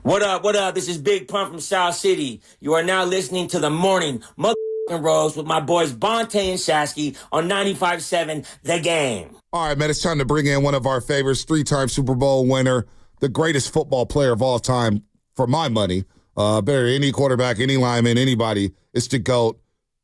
What up? What up? This is Big Pun from South City. You are now listening to the morning motherfucking Rose with my boys Bonte and Shasky on 95.7 The Game. All right, man, it's time to bring in one of our favorites, three-time Super Bowl winner, the greatest football player of all time, for my money. Better than any quarterback, any lineman, anybody. It's the GOAT.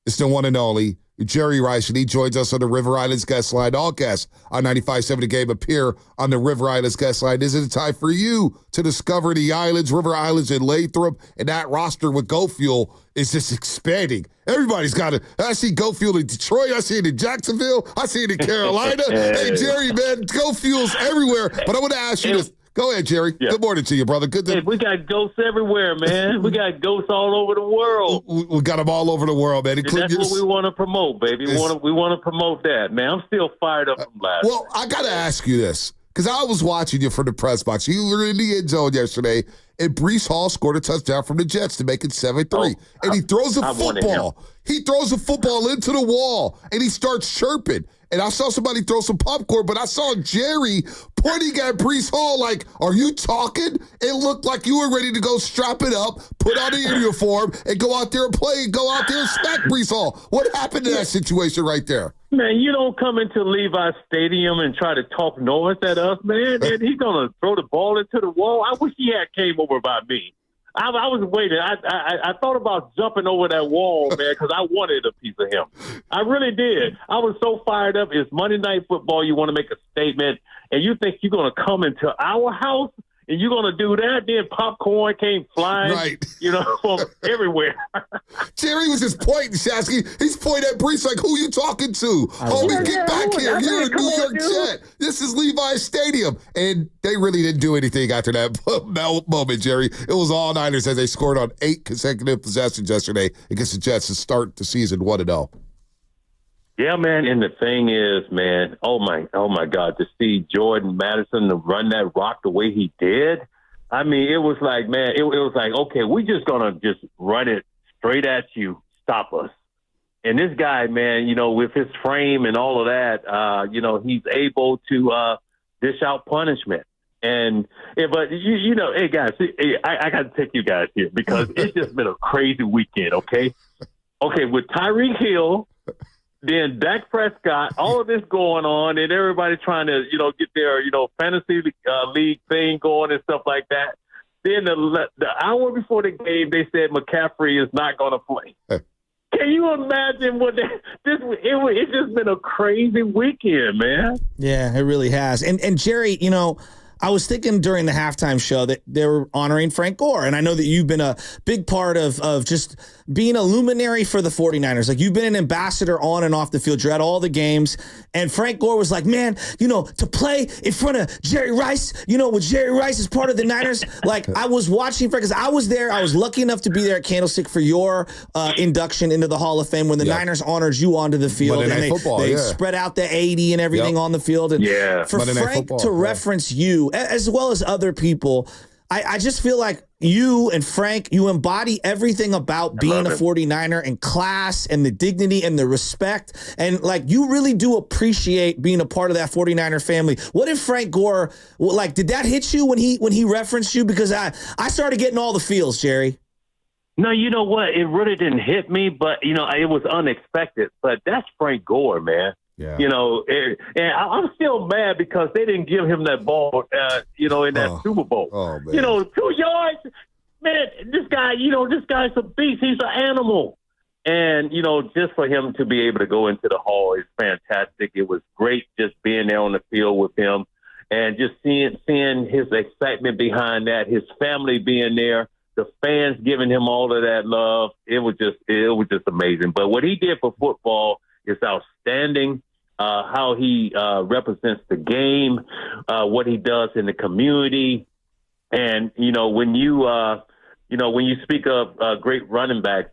It's the one and only Jerry Rice, and he joins us on the River Islands guest line. All guests on 95.7 The Game appear on the River Islands guest line. Is it time for you to discover the islands, River Islands, and Lathrop? And that roster with Go Fuel is just expanding. Everybody's got it. I see Go Fuel in Detroit. I see it in Jacksonville. I see it in Carolina. Hey, Jerry, man, Go Fuel's everywhere. But I want to ask you this. Go ahead, Jerry. Yeah. Good morning to you, brother. Good to. Hey, we got ghosts everywhere, man. We got ghosts all over the world. We got them all over the world, man. That's what we want to promote, baby. We want to promote that, man. I'm still fired up from last. Well, I got to ask you this, because I was watching you from the press box. You were in the end zone yesterday, and Breece Hall scored a touchdown from the Jets to make it 7-3. And he throws a football. He throws a football into the wall, and he starts chirping. And I saw somebody throw some popcorn, but I saw Jerry pointing at Breece Hall like, are you talking? It looked like you were ready to go strap it up, put on the uniform, and go out there and play and go out there and smack Breece Hall. What happened to that situation right there? Man, you don't come into Levi Stadium and try to talk noise at us, man. And he's going to throw the ball into the wall. I wish he had came over by me. I was waiting. I thought about jumping over that wall, man, because I wanted a piece of him. I really did. I was so fired up. It's Monday Night Football. You want to make a statement, and you think you're going to come into our house and you're going to do that? Then popcorn came flying, right, from everywhere. Jerry was just pointing, Shasky. He's pointing at Breece like, who you talking to? Homie, get back here. You're a New York Jet. This is Levi's Stadium. And they really didn't do anything after that moment, Jerry. It was all Niners as they scored on 8 consecutive possessions yesterday against the Jets to start the season 1-0. Yeah, man, and the thing is, man, oh my God, to see Jordan Madison to run that rock the way he did, I mean, it was like, man, it was like, okay, we're just going to just run it straight at you, stop us. And this guy, man, with his frame and all of that, he's able to dish out punishment. And, but, hey, guys, I got to take you guys here because it's just been a crazy weekend, okay? Okay, with Tyreek Hill, then Dak Prescott, all of this going on, and everybody trying to, get their, fantasy league thing going and stuff like that. Then the hour before the game, they said McCaffrey is not going to play. Can you imagine what it's just been a crazy weekend, man. Yeah, it really has. And Jerry, I was thinking during the halftime show that they were honoring Frank Gore. And I know that you've been a big part of just being a luminary for the 49ers. Like, you've been an ambassador on and off the field. You're at all the games. And Frank Gore was like, man, to play in front of Jerry Rice, with Jerry Rice as part of the Niners. Like, I was watching Frank, because I was there. I was lucky enough to be there at Candlestick for your induction into the Hall of Fame when the Niners honored you onto the field. Monday And they spread out the 80 and everything on the field. And for Monday Frank to reference you, as well as other people, I just feel like you and Frank, you embody everything about being a 49er and class and the dignity and the respect. And, like, you really do appreciate being a part of that 49er family. What did Frank Gore, did that hit you when he referenced you? Because I started getting all the feels, Jerry. No, you know what? It really didn't hit me, but, it was unexpected. But that's Frank Gore, man. Yeah. And I'm still mad because they didn't give him that ball, in that Super Bowl. Oh, man. 2 yards. Man, this guy's a beast. He's an animal. And, just for him to be able to go into the Hall is fantastic. It was great just being there on the field with him and just seeing his excitement behind that, his family being there, the fans giving him all of that love. It was just amazing. But what he did for football is outstanding. How he represents the game, what he does in the community. And, when you speak of great running backs,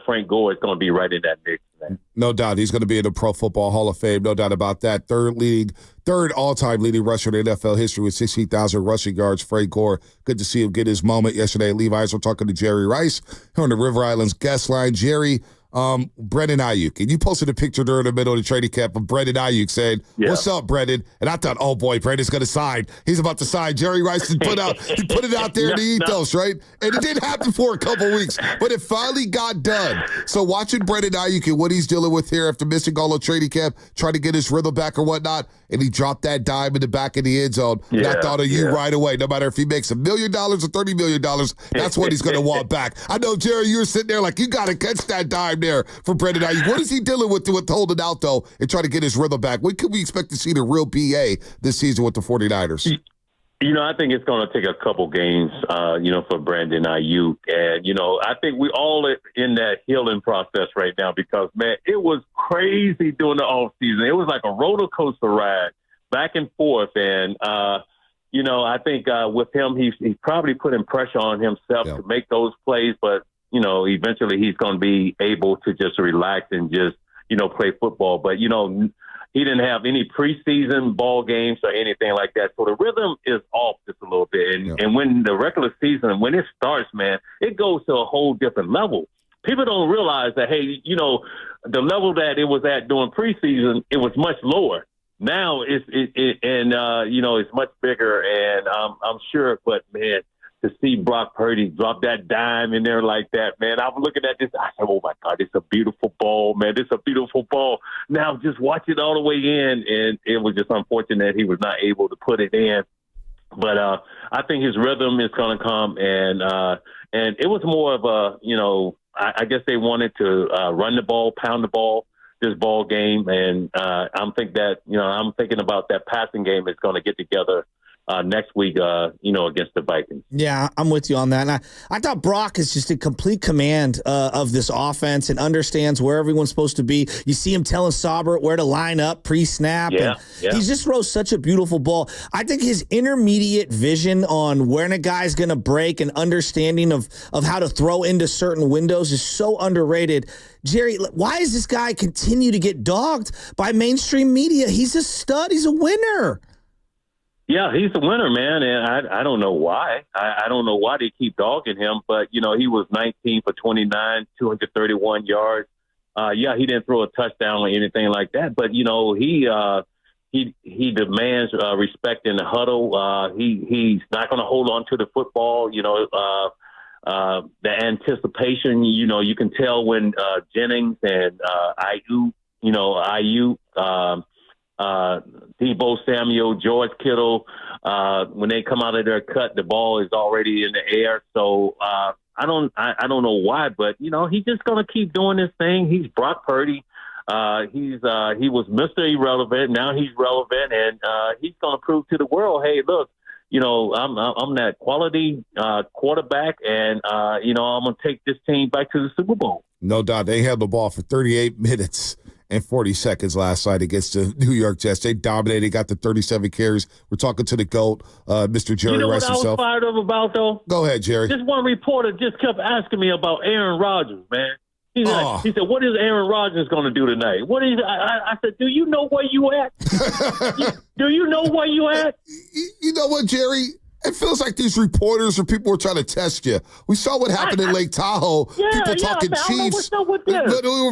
Frank Gore is going to be right in that mix. Man. No doubt. He's going to be in the Pro Football Hall of Fame. No doubt about that. Third all-time leading rusher in NFL history with 16,000 rushing yards. Frank Gore, good to see him get his moment yesterday at Levi's. We're talking to Jerry Rice here on the River Islands guest line. Jerry, Brendan Ayuk. And you posted a picture during the middle of the training camp of Brendan Ayuk saying, "What's up, Brendan?" And I thought, oh boy, Brendan's going to sign. He's about to sign. Jerry Rice he put it out there in the ethos, right? And it didn't happen for a couple weeks, but it finally got done. So watching Brendan Ayuk and what he's dealing with here after missing all of training camp, trying to get his rhythm back or whatnot, and he dropped that dime in the back of the end zone. And I thought of you right away. No matter if he makes $1 million or $30 million, that's what he's going to want back. I know, Jerry, you were sitting there like, you got to catch that dime there for Brendan Ayuk. What is he dealing with holding out, though, and trying to get his rhythm back? When could we expect to see the real BA this season with the 49ers? I think it's going to take a couple games, for Brandon Ayuk. And, I think we all in that healing process right now because, man, it was crazy during the offseason. It was like a roller coaster ride back and forth. And, I think with him, he's probably putting pressure on himself to make those plays. But, eventually he's going to be able to just relax and just, play football. But, he didn't have any preseason ball games or anything like that. So the rhythm is off just a little bit. And when the regular season, when it starts, man, it goes to a whole different level. People don't realize that, hey, the level that it was at during preseason, it was much lower. Now it's much bigger. And I'm sure, but man, to see Brock Purdy drop that dime in there like that, man, I'm looking at this. I said, oh, my God, it's a beautiful ball, man. It's a beautiful ball. Now just watch it all the way in, and it was just unfortunate he was not able to put it in. But I think his rhythm is going to come, and it was more of a, I guess they wanted to run the ball, pound the ball, this ball game, and I'm thinking about that passing game is going to get together next week, against the Vikings. Yeah, I'm with you on that. And I thought Brock is just in complete command of this offense and understands where everyone's supposed to be. You see him telling Saubert where to line up pre-snap. Yeah. He just throws such a beautiful ball. I think his intermediate vision on when a guy's going to break and understanding of how to throw into certain windows is so underrated. Jerry, why does this guy continue to get dogged by mainstream media? He's a stud. He's a winner. Yeah, he's the winner, man, and I don't know why. I don't know why they keep dogging him, but, he was 19 for 29, 231 yards. He didn't throw a touchdown or anything like that, but, he demands respect in the huddle. He's not going to hold on to the football. The anticipation, you can tell when Jennings and Ayuk, Deebo Samuel, George Kittle, when they come out of their cut, the ball is already in the air. So I don't know why, but he's just gonna keep doing this thing. He's Brock Purdy. He was Mr. Irrelevant. Now he's relevant, and he's gonna prove to the world, hey, look, I'm that quality quarterback, and I'm gonna take this team back to the Super Bowl. No doubt, they held the ball for 38 minutes. And 40 seconds last night against the New York Jets. They dominated, got the 37 carries. We're talking to the GOAT, Mr. Jerry Rice himself. You know what I was fired up about, though? Go ahead, Jerry. This one reporter just kept asking me about Aaron Rodgers, man. He said, what is Aaron Rodgers going to do tonight? I said, do you know where you at? Do you know where you at? You know what, Jerry? It feels like these reporters or people were trying to test you. We saw what happened in Lake Tahoe. People talking Chiefs.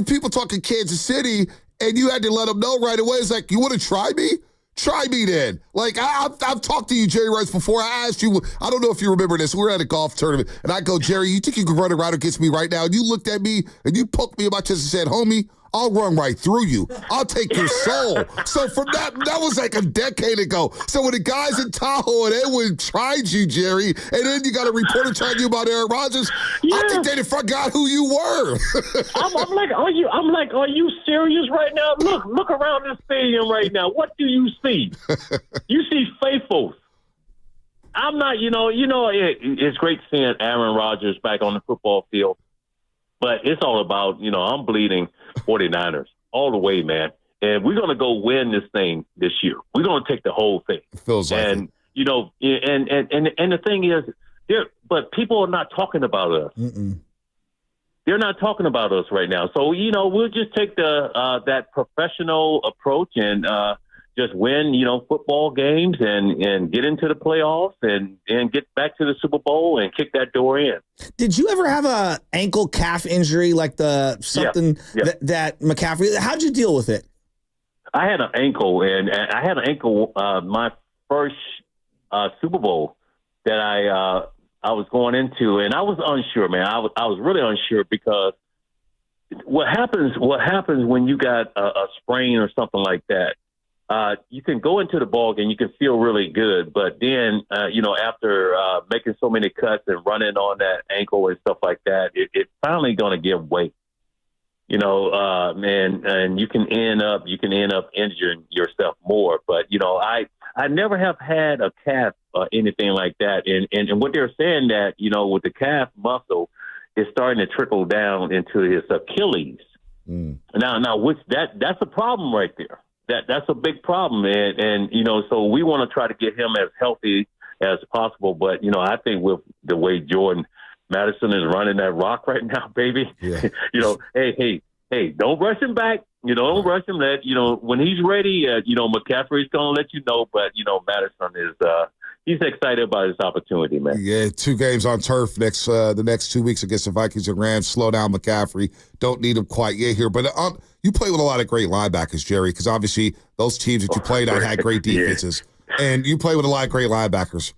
People talking Kansas City, and you had to let them know right away. It's like, you want to try me? Try me then. Like, I've talked to you, Jerry Rice, before. I asked you, I don't know if you remember this. We were at a golf tournament, and I go, Jerry, you think you can run around against me right now? And you looked at me, and you poked me in my chest and said, homie, I'll run right through you. I'll take your soul. So from that was like a decade ago. So when the guys in Tahoe and Edwin tried you, Jerry, and then you got a reporter telling you about Aaron Rodgers, I think they forgot who you were. I'm like, are you serious right now? Look around this stadium right now. What do you see? You see faithfuls. I'm not, it's great seeing Aaron Rodgers back on the football field. But it's all about, I'm bleeding 49ers all the way, man. And we're going to go win this thing this year. We're going to take the whole thing. Feels like and, and the thing is, but people are not talking about us. Mm-mm. They're not talking about us right now. So, we'll just take that professional approach and just win, football games and get into the playoffs and get back to the Super Bowl and kick that door in. Did you ever have a ankle calf injury like that McCaffrey? How'd you deal with it? I had an ankle, and I had an ankle my first Super Bowl that I was going into, and I was unsure, man. I was really unsure because what happens when you got a sprain or something like that? You can go into the ball game, you can feel really good, but then, after making so many cuts and running on that ankle and stuff like that, it's finally going to give way, man, and you can end up injuring yourself more. But, I never have had a calf or anything like that. And what they're saying that, with the calf muscle, it's starting to trickle down into his Achilles. Now, that's a problem right there. That's a big problem, and so we want to try to get him as healthy as possible. But I think with the way Jordan Madison is running that rock right now, baby, Yeah. hey, don't rush him back. Don't rush him. When he's ready, McCaffrey's gonna let you know. But Madison is he's excited about his opportunity, man. Yeah, 2 games on turf the next 2 weeks against the Vikings and Rams. Slow down McCaffrey. Don't need him quite yet here. But you play with a lot of great linebackers, Jerry, because obviously those teams that you played on had great defenses. Yeah. And you play with a lot of great linebackers.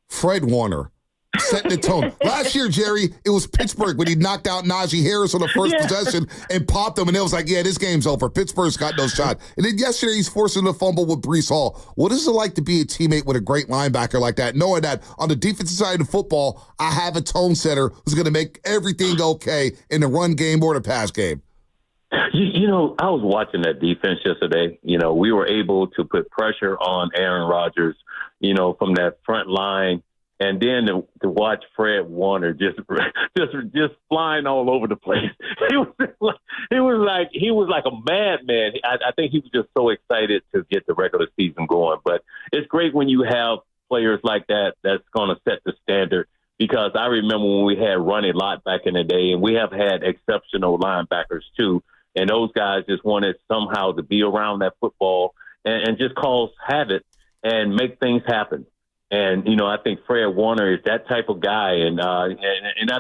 Fred Warner, setting the tone. Last year, Jerry, it was Pittsburgh when he knocked out Najee Harris on the first possession and popped him, and it was like, yeah, this game's over. Pittsburgh's got no shot. And then yesterday, he's forcing a fumble with Breece Hall. What is it like to be a teammate with a great linebacker like that, knowing that on the defensive side of football, I have a tone setter who's going to make everything okay in the run game or the pass game? I was watching that defense yesterday. We were able to put pressure on Aaron Rodgers, from that front line. And then to watch Fred Warner just flying all over the place. He was like a madman. I think he was just so excited to get the regular season going. But it's great when you have players like that that's going to set the standard. Because I remember when we had Ronnie Lott back in the day, and we have had exceptional linebackers too. And those guys just wanted somehow to be around that football and just cause havoc and make things happen. And, I think Fred Warner is that type of guy. And I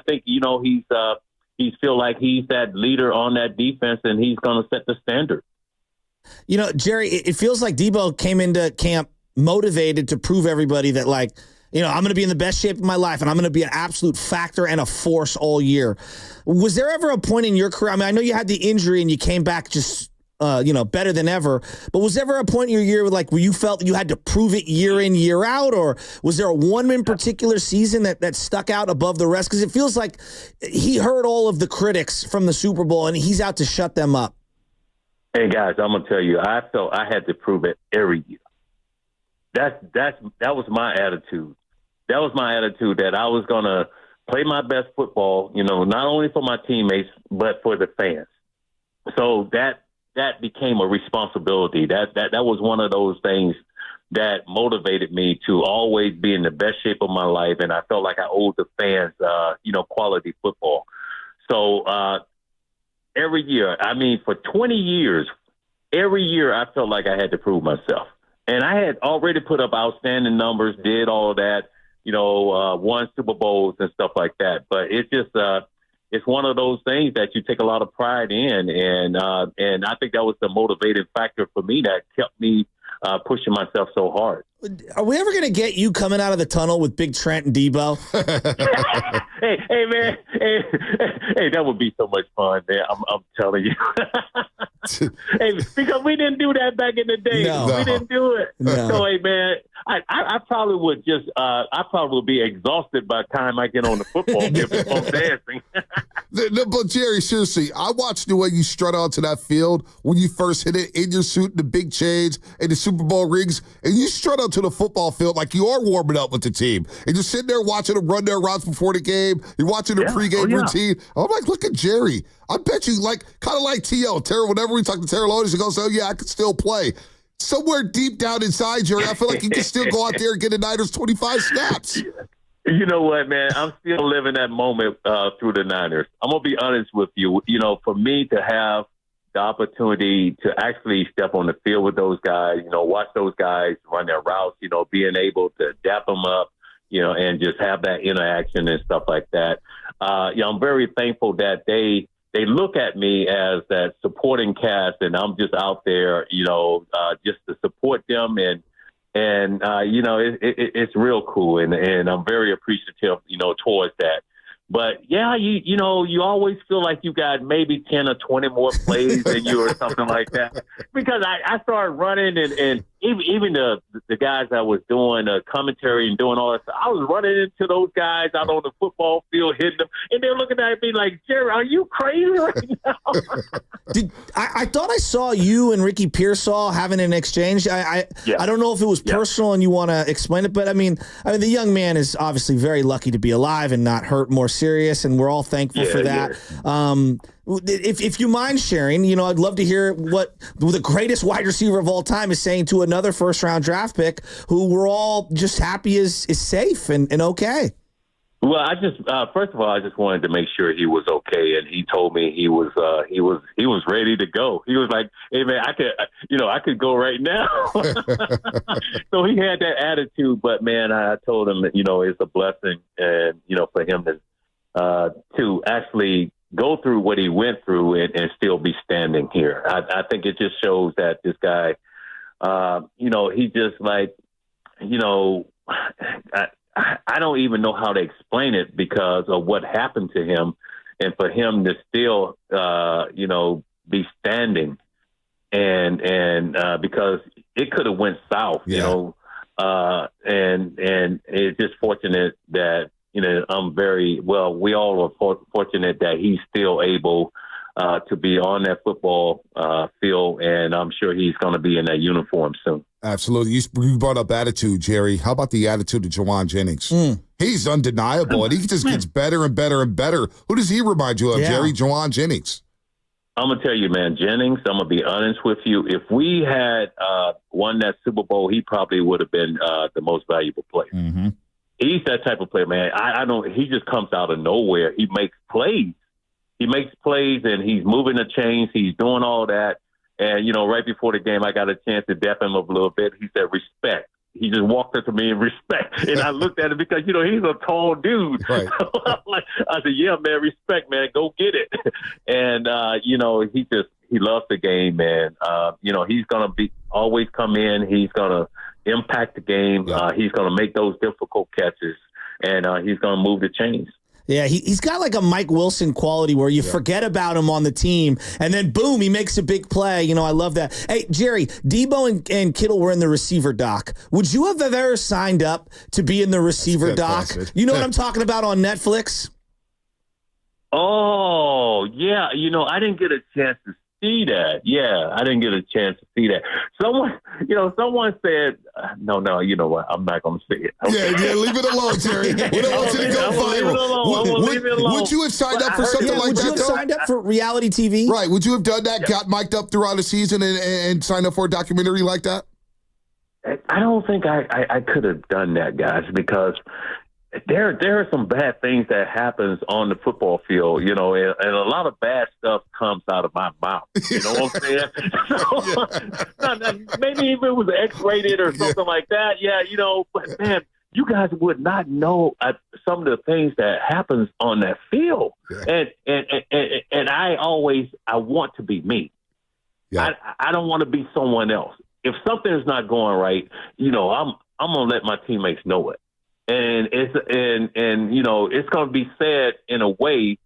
think, he's feel like he's that leader on that defense, and he's going to set the standard. Jerry, it feels like Debo came into camp motivated to prove everybody that, I'm going to be in the best shape of my life, and I'm going to be an absolute factor and a force all year. Was there ever a point in your career? I mean, I know you had the injury and you came back just better than ever. But was there ever a point in your year where you felt that you had to prove it year in, year out? Or was there one in particular season that stuck out above the rest? Because it feels like he heard all of the critics from the Super Bowl and he's out to shut them up. Hey, guys, I'm going to tell you, I felt I had to prove it every year. That was my attitude. That was my attitude, that I was going to play my best football, not only for my teammates, but for the fans. So that became a responsibility. That was one of those things that motivated me to always be in the best shape of my life. And I felt like I owed the fans, quality football. So every year, for 20 years, every year I felt like I had to prove myself. And I had already put up outstanding numbers, did all that, won Super Bowls and stuff like that. But it's just it's one of those things that you take a lot of pride in. And I think that was the motivating factor for me that kept me pushing myself so hard. Are we ever going to get you coming out of the tunnel with Big Trent and Debo? hey, man. Hey, that would be so much fun, man. I'm telling you. Hey, because we didn't do that back in the day. No. We didn't do it. No. So, hey, man, I probably would be exhausted by the time I get on the football field before dancing. But Jerry, seriously, I watched the way you strut onto that field when you first hit it in your suit, the big chains, and the Super Bowl rings, and you strut onto the football field like you are warming up with the team. And you're sitting there watching them run their routes before the game. You're watching the pregame routine. I'm like, look at Jerry. I bet you, kind of like T.O. Whenever we talk to Terrell Otis, he goes, oh, yeah, I could still play. Somewhere deep down inside, Jerry, I feel like you can still go out there and get the Niners 25 snaps. You know what, man? I'm still living that moment through the Niners. I'm going to be honest with you. For me to have the opportunity to actually step on the field with those guys, watch those guys run their routes, being able to dap them up, and just have that interaction and stuff like that. I'm very thankful that they look at me as that supporting cast, and I'm just out there, just to support them. And it's real cool. And I'm very appreciative, towards that. But yeah, you always feel like you got maybe 10 or 20 more plays than you or something like that. Because I started running and even the guys that was doing commentary and doing all that stuff, I was running into those guys out on the football field, hitting them, and they're looking at me like, Jerry, are you crazy right now? I thought I saw you and Ricky Pearsall having an exchange. I don't know if it was personal and you want to explain it, but I mean, the young man is obviously very lucky to be alive and not hurt more serious, and we're all thankful for that. Yeah. If you mind sharing, I'd love to hear what the greatest wide receiver of all time is saying to another first-round draft pick who we're all just happy is safe and okay. Well, first of all, I just wanted to make sure he was okay, and he told me he was ready to go. He was like, "Hey man, I could go right now." So he had that attitude, but man, I told him that it's a blessing, and for him to actually go through what he went through and still be standing here. I think it just shows that this guy, he just like, I don't even know how to explain it because of what happened to him, and for him to still, be standing and because it could have went south, and it's just fortunate that, we all are fortunate that he's still able to be on that football field, and I'm sure he's going to be in that uniform soon. Absolutely. You brought up attitude, Jerry. How about the attitude of Jauan Jennings? He's undeniable, and he just gets better and better and better. Who does he remind you of, Jerry? Jauan Jennings. I'm going to tell you, man, Jennings, I'm going to be honest with you. If we had won that Super Bowl, he probably would have been the most valuable player. Mm-hmm. He's that type of player, man. He just comes out of nowhere. He makes plays. And he's moving the chains. He's doing all that. And, right before the game, I got a chance to dap him up a little bit. He said, respect. He just walked up to me and respect. And I looked at him because, he's a tall dude. Right. I said, yeah, man, respect, man. Go get it. And, he loves the game, man. He's going to always come in. He's going to impact the game. Yeah. He's going to make those difficult catches, and he's going to move the chains. Yeah, he's got like a Mike Wilson quality where you forget about him on the team, and then boom, he makes a big play. I love that. Hey, Jerry, Debo and Kittle were in the receiver doc. Would you have ever signed up to be in the receiver doc? You know what I'm talking about on Netflix? Oh, yeah. I didn't get a chance to see that. Yeah, I didn't get a chance to see that. Someone said, no, you know what? I'm not going to say it. Okay. Yeah, leave it alone, Jerry. We don't want you to go viral. Would you have signed up for something like that, though? Would you have signed up for reality TV? Right. Would you have done that, got mic'd up throughout a season and signed up for a documentary like that? I don't think I could have done that, guys, because there are some bad things that happens on the football field, and a lot of bad stuff comes out of my mouth. You know what I'm saying? So, maybe if it was X-rated or something like that, but man, you guys would not know some of the things that happens on that field. Yeah. And I want to be me. Yeah. I don't want to be someone else. If something is not going right, I'm going to let my teammates know it. And it's going to be said in a way,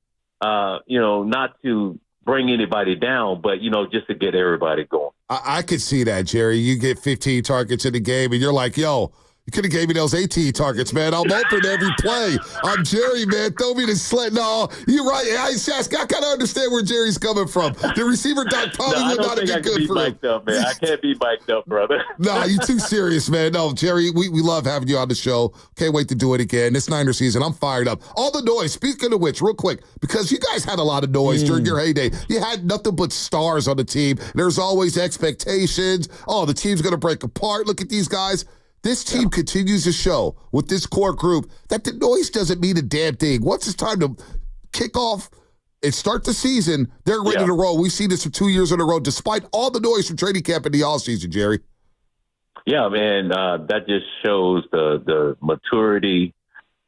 not to bring anybody down, but just to get everybody going. I could see that, Jerry. You get 15 targets in the game, and you're like, yo, you could have gave me those 18 targets, man. I'm open every play. I'm Jerry, man. Throw me the sled. No, you're right. I kind of understand where Jerry's coming from. The receiver doc probably would not have been good for him. Up, man. I can't be mic'd up, brother. No, you're too serious, man. No, Jerry, we love having you on the show. Can't wait to do it again. This Niner season, I'm fired up. All the noise, speaking of which, real quick, because you guys had a lot of noise during your heyday. You had nothing but stars on the team. There's always expectations. Oh, the team's going to break apart. Look at these guys. This team continues to show with this core group that the noise doesn't mean a damn thing. Once it's time to kick off It start the season, they're ready to roll. We've seen this for 2 years in a row, despite all the noise from training camp in the offseason, Jerry. Yeah, man, that just shows the maturity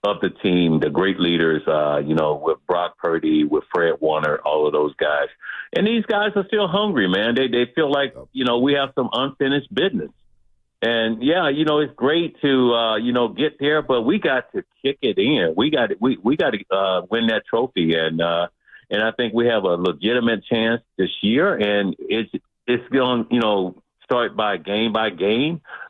of the team, the great leaders, with Brock Purdy, with Fred Warner, all of those guys. And these guys are still hungry, man. They feel like, we have some unfinished business. And, it's great to, get there, but we got to kick it in. We got to win that trophy. And I think we have a legitimate chance this year. And it's going to, start by game,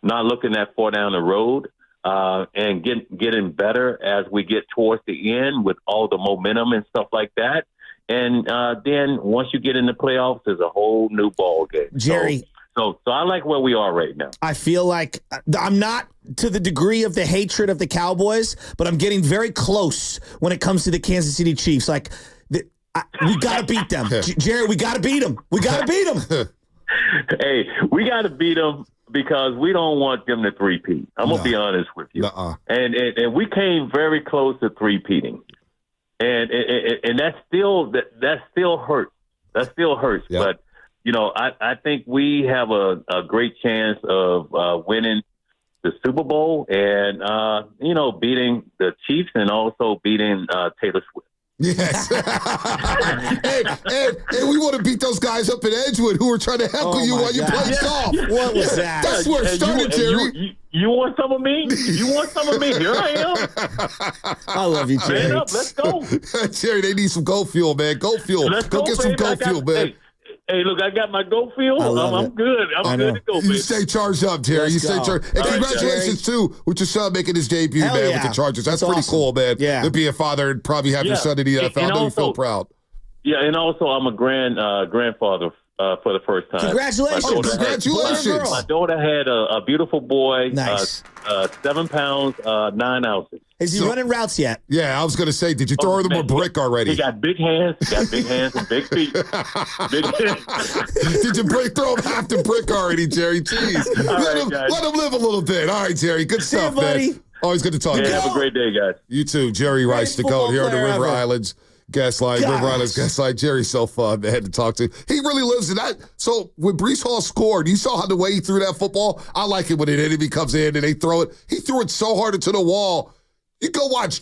not looking that far down the road. And getting better as we get towards the end with all the momentum and stuff like that. And then once you get in the playoffs, there's a whole new ball game. Jerry. So I like where we are right now. I feel like I'm not to the degree of the hatred of the Cowboys, but I'm getting very close when it comes to the Kansas City Chiefs. Like, we got to beat them. Jerry, we got to beat them. We got to beat them. Hey, we got to beat them. Because we don't want them to three-peat. I'm going to be honest with you. And we came very close to three-peating. And that still hurts. That still hurts. Yep. But, I think we have a great chance of winning the Super Bowl and, beating the Chiefs and also beating Taylor Swift. Yes. and we want to beat those guys up in Edgewood who were trying to heckle you while you played golf. What was that? That's where it started, Jerry. You want some of me? You want some of me? Here I am. I love you, Jerry. Man up, let's go. Jerry, they need some Go Fuel, man. Go Fuel. Go get some Go Fuel, man. Hey, look, I got my Go Fuel. I'm good. I'm good to go, man. You stay charged up, Jerry. You stay charged. And congratulations, too, with your son making his debut, man, with the Chargers. That's pretty cool, man. Yeah. To be a father and probably have your son in the NFL. I know you feel proud. Yeah, and also I'm a grandfather for the first time. Congratulations. Congratulations. My daughter had a beautiful boy, nice. 7 pounds, 9 ounces. Is he running routes yet? Yeah, I was going to say, did you throw him a brick already? He got big hands. And big feet. Big hands. Did you throw him half the brick already, Jerry? Jeez. Let him live a little bit. All right, Jerry. Good stuff, man. Always good to talk to you. Have a great day, guys. You too. Jerry Rice, the GOAT here on the River Islands Guest Line. River Islands Guest Line. Jerry's so fun, man, to talk to. He really lives in that. So when Breece Hall scored, you saw how the way he threw that football? I like it when an enemy comes in and they throw it. He threw it so hard into the wall. You go watch